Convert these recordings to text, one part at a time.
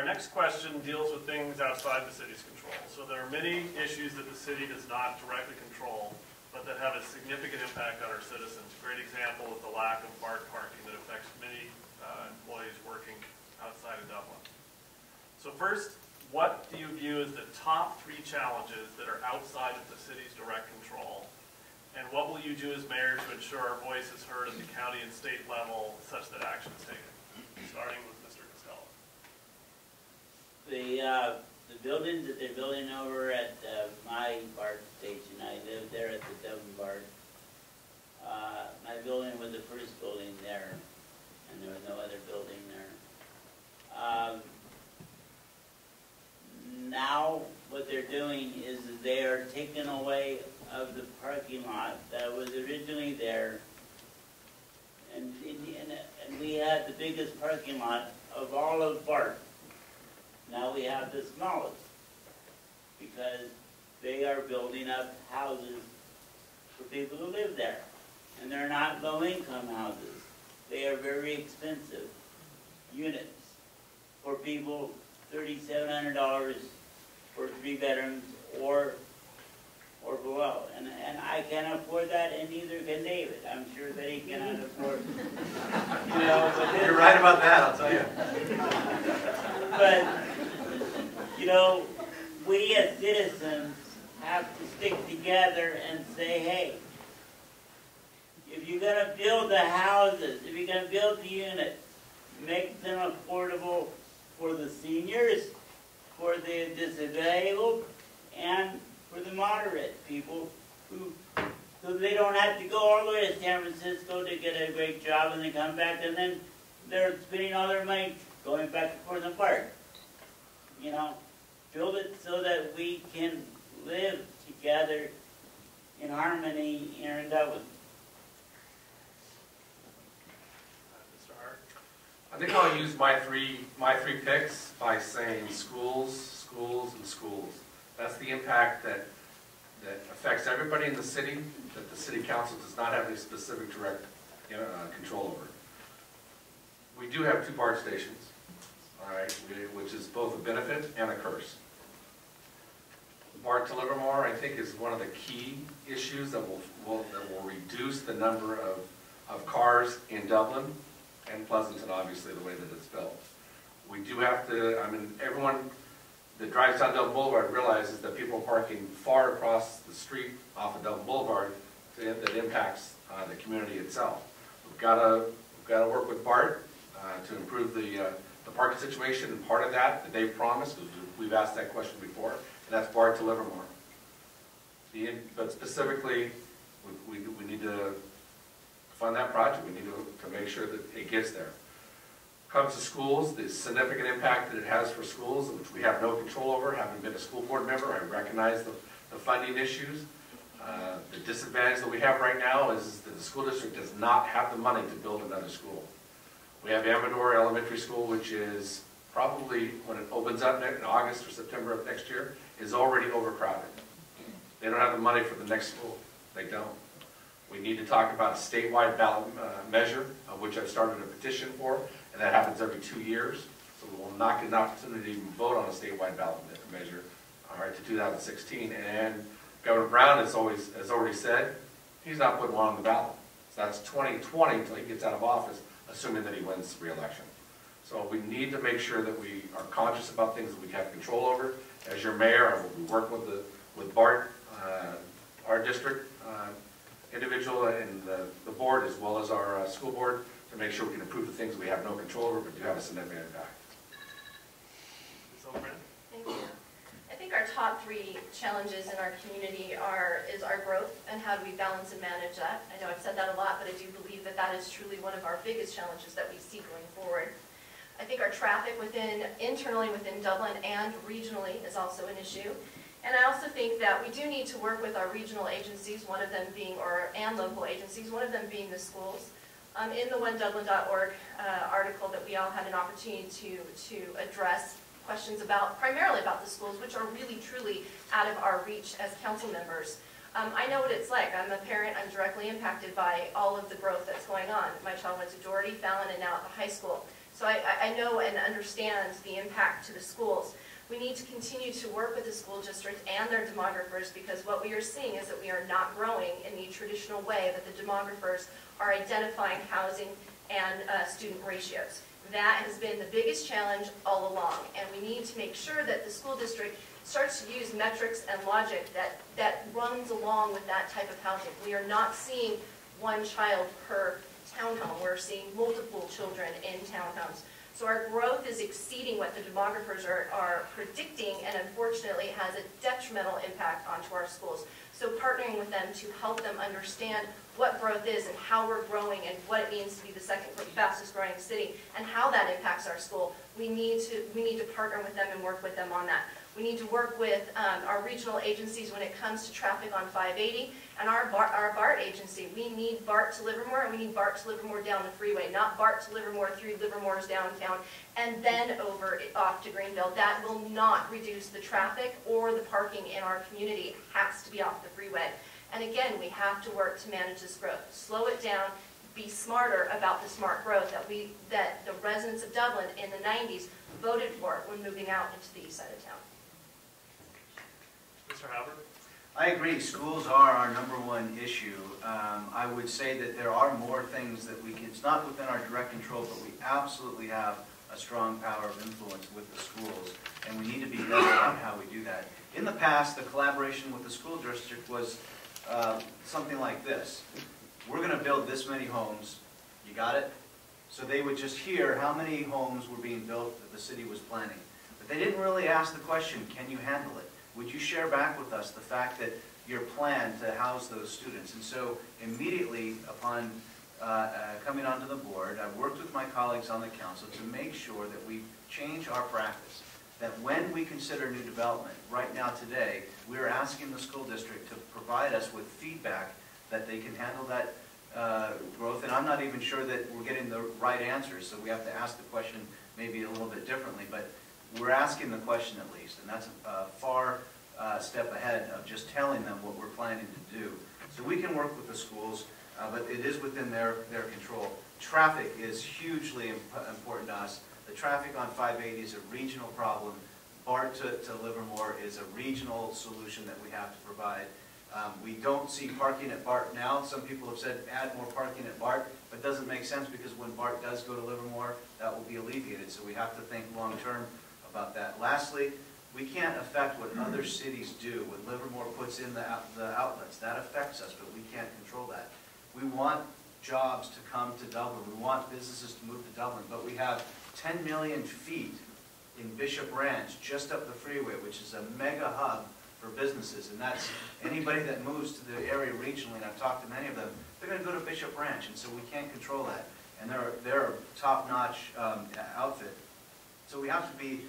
next question deals with things outside the city's control. So there are many issues that the city does not directly control, but that have a significant impact on our citizens. A great example is the lack of BART parking that affects many employees working outside of Dublin. So first, what do you view as the top 3 challenges that are outside of the city's direct control? And what will you do as mayor to ensure our voice is heard at the county and state level such that action is taken? Starting with Mr. Costello. The buildings that they're building over at my BART station, I lived there at the Dublin BART. My building was the first building there, and there was no other building there. Now what they're doing is they are taking away of the parking lot that was originally there, and we had the biggest parking lot of all of BART. Now we have the smallest, because they are building up houses for people who live there. And they're not low-income houses. They are very expensive units for people, $3,700 for 3 bedrooms or below. And I can't afford that, and neither can David. I'm sure that he cannot afford it. You know, but you're right about that, I'll tell you. But, you know, we as citizens have to stick together and say, hey, if you're going to build the houses, if you're going to build the units, make them affordable for the seniors, for the disabled, and for the moderate people so they don't have to go all the way to San Francisco to get a great job and then come back, and then they're spending all their money going back and forth in the park. You know, build it so that we can live together in harmony here in Dublin. Mr. Hart? I think I'll use my three picks by saying schools, schools, and schools. That's the impact that affects everybody in the city, that the city council does not have any specific direct control over. We do have 2 BART stations, all right, which is both a benefit and a curse. BART to Livermore, I think, is one of the key issues that will reduce the number of cars in Dublin and Pleasanton, obviously, the way that it's built. We do have to, I mean, everyone that drives down Dublin Boulevard realizes that people are parking far across the street off of Dublin Boulevard that impacts the community itself. We've got to work with BART to improve the parking situation, and part of that they've promised, because we've asked that question before, and that's BART to Livermore. But specifically, we need to fund that project. We need to make sure that it gets there. Comes to schools, the significant impact that it has for schools, which we have no control over. Having been a school board member, I recognize the funding issues. The disadvantage that we have right now is that the school district does not have the money to build another school. We have Amador Elementary School, which is probably, when it opens up in August or September of next year, is already overcrowded. They don't have the money for the next school. They don't. We need to talk about a statewide ballot measure, which I've started a petition for, and that happens every 2 years. So we will not get an opportunity to vote on a statewide ballot measure, all right, to 2016. And Governor Brown has already said he's not putting one on the ballot. So that's 2020 until he gets out of office, assuming that he wins re-election. So we need to make sure that we are conscious about things that we have control over. As your mayor, I will be working with BART, our district individual, and the board, as well as our school board, to make sure we can improve the things we have no control over, but do have a significant impact. Thank you. I think our top 3 challenges in our community is our growth and how do we balance and manage that. I know I've said that a lot, but I do believe that that is truly one of our biggest challenges that we see going forward. I think our traffic internally within Dublin and regionally is also an issue. And I also think that we do need to work with our regional agencies, one of them being, and local agencies, one of them being the schools. In the onedublin.org article that we all had an opportunity to address questions primarily about the schools, which are really, truly out of our reach as council members. I know what it's like. I'm a parent. I'm directly impacted by all of the growth that's going on. My child went to Doherty, Fallon, and now at the high school. So I know and understand the impact to the schools. We need to continue to work with the school district and their demographers, because what we are seeing is that we are not growing in the traditional way that the demographers are identifying housing and student ratios. That has been the biggest challenge all along, and we need to make sure that the school district starts to use metrics and logic that runs along with that type of housing. We are not seeing one child per townhome. We're seeing multiple children in townhomes. So our growth is exceeding what the demographers are predicting, and unfortunately has a detrimental impact onto our schools. So partnering with them to help them understand what growth is and how we're growing and what it means to be the second fastest growing city and how that impacts our school, we need to partner with them and work with them on that. We need to work with our regional agencies when it comes to traffic on 580, and our BART agency. We need BART to Livermore, and we need BART to Livermore down the freeway, not BART to Livermore through Livermore's downtown and then over off to Greenville. That will not reduce the traffic or the parking in our community. It has to be off the freeway. And again, we have to work to manage this growth. Slow it down, be smarter about the smart growth that the residents of Dublin in the 90s voted for when moving out into the east side of town. Mr. Howard? I agree. Schools are our #1 issue. I would say that there are more things that it's not within our direct control, but we absolutely have a strong power of influence with the schools, and we need to be better on how we do that. In the past, the collaboration with the school district was something like this. We're going to build this many homes. You got it? So they would just hear how many homes were being built that the city was planning. But they didn't really ask the question, can you handle it? Would you share back with us the fact that your plan to house those students? And so immediately upon coming onto the board, I worked with my colleagues on the council to make sure that we change our practice. That when we consider new development, right now today, we are asking the school district to provide us with feedback that they can handle that growth. And I'm not even sure that we're getting the right answers, so we have to ask the question maybe a little bit differently. But we're asking the question at least, and that's a far step ahead of just telling them what we're planning to do. So we can work with the schools, but it is within their control. Traffic is hugely important to us. The traffic on 580 is a regional problem. BART to Livermore is a regional solution that we have to provide. We don't see parking at BART now. Some people have said add more parking at BART, but it doesn't make sense because when BART does go to Livermore, that will be alleviated. So we have to think long term about that. Lastly, we can't affect what other cities do. When Livermore puts in the outlets, that affects us, but we can't control that. We want jobs to come to Dublin. We want businesses to move to Dublin, but we have 10 million feet in Bishop Ranch, just up the freeway, which is a mega hub for businesses. And that's anybody that moves to the area regionally, and I've talked to many of them, they're going to go to Bishop Ranch, and so we can't control that. And they're a top-notch outfit. So we have to be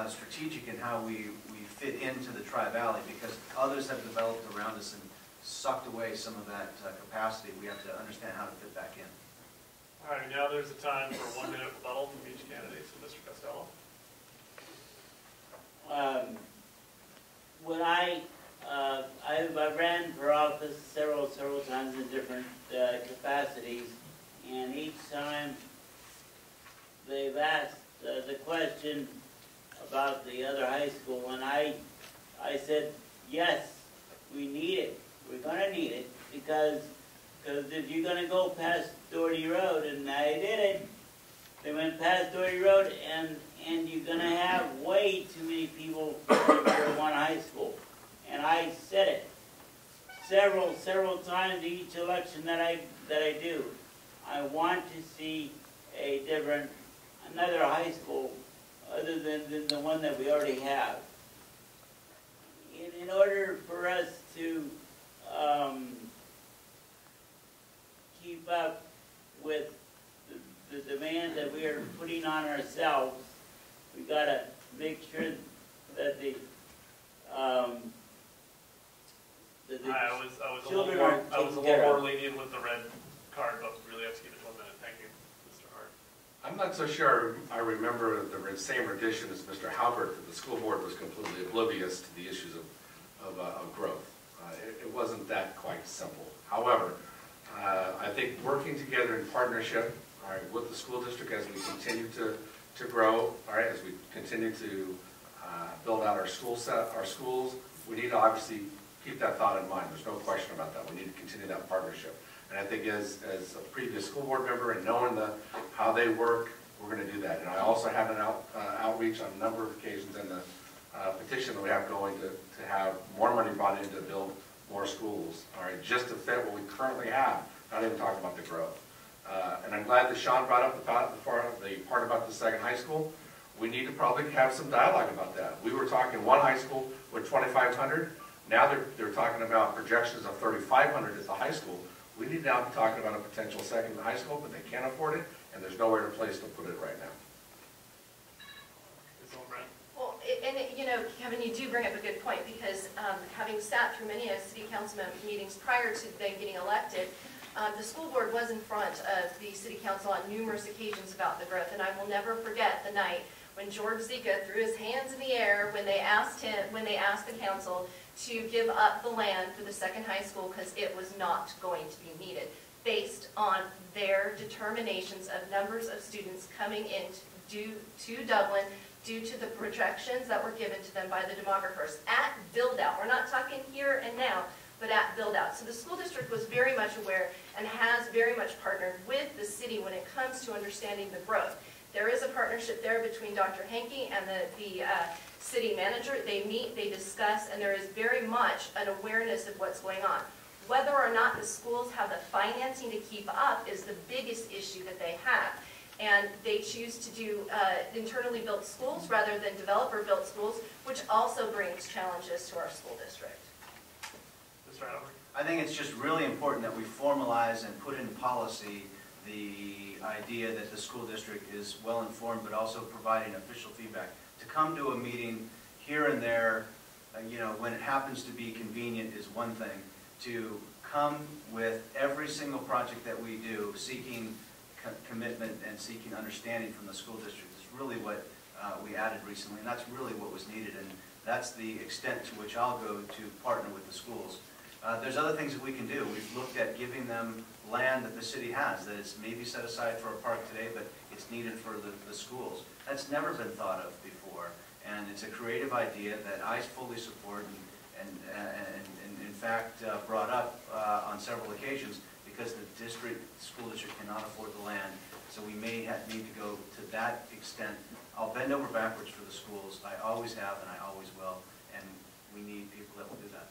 strategic in how we fit into the Tri-Valley, because others have developed around us and sucked away some of that capacity. We have to understand how to fit back in. All right, now there's a time for 1 minute rebuttal from each candidate. So Mr. Costello. When I ran for office several times in different capacities, and each time they've asked the question about the other high school, and I said, yes, we need it. We're going to need it, because if you're going to go past Doherty Road, and I did it, they went past Doherty Road, and you're going to have way too many people for one high school. And I said it several times each election that I do. I want to see another high school other than the one that we already have. In order for us to keep up with the demand that we are putting on ourselves, we got to make sure that the I was a children little are taken more care of. lenient with the red card, but really have to keep it to 1 minute. Thank you, Mr. Hart. I'm not so sure I remember the same rendition as Mr. Halbert, that the school board was completely oblivious to the issues of growth. It wasn't that quite simple. However, I think working together in partnership all right, with the school district as we continue to grow, all right, as we continue to build out our schools, we need to obviously keep that thought in mind. There's no question about that. We need to continue that partnership. And I think as a previous school board member and knowing how they work, we're going to do that. And I also had an outreach on a number of occasions in the petition that we have going to have more money brought in to build more schools, all right, just to fit what we currently have, not even talking about the growth. And I'm glad that Sean brought up the part about the second high school. We need to probably have some dialogue about that. We were talking one high school with 2,500. Now they're talking about projections of 3,500 at the high school. We need to now be talking about a potential second high school, but they can't afford it, and there's nowhere to place to put it right now. Well, Kevin, you do bring up a good point, because having sat through many city council meetings prior to them getting elected, the school board was in front of the city council on numerous occasions about the growth, and I will never forget the night when George Zika threw his hands in the air when they asked the council to give up the land for the second high school because it was not going to be needed, based on their determinations of numbers of students coming in due to Dublin, due to the projections that were given to them by the demographers at build-out. We're not talking here and now, but at build-out. So the school district was very much aware and has very much partnered with the city when it comes to understanding the growth. There is a partnership there between Dr. Henke and the city manager. They meet, they discuss, and there is very much an awareness of what's going on. Whether or not the schools have the financing to keep up is the biggest issue that they have. And they choose to do internally built schools rather than developer-built schools, which also brings challenges to our school district. Mr. Albert? I think it's just really important that we formalize and put into policy the idea that the school district is well informed, but also providing official feedback. To come to a meeting here and there, when it happens to be convenient is one thing. To come with every single project that we do, seeking commitment and seeking understanding from the school district is really what we added recently, and that's really what was needed, and that's the extent to which I'll go to partner with the schools. There's other things that we can do. We've looked at giving them land that the city has, that is maybe set aside for a park today, but it's needed for the schools. That's never been thought of before, and it's a creative idea that I fully support and in fact brought up on several occasions, because the school district cannot afford the land, so we may need to go to that extent. I'll bend over backwards for the schools. I always have and I always will, and we need people that will do that.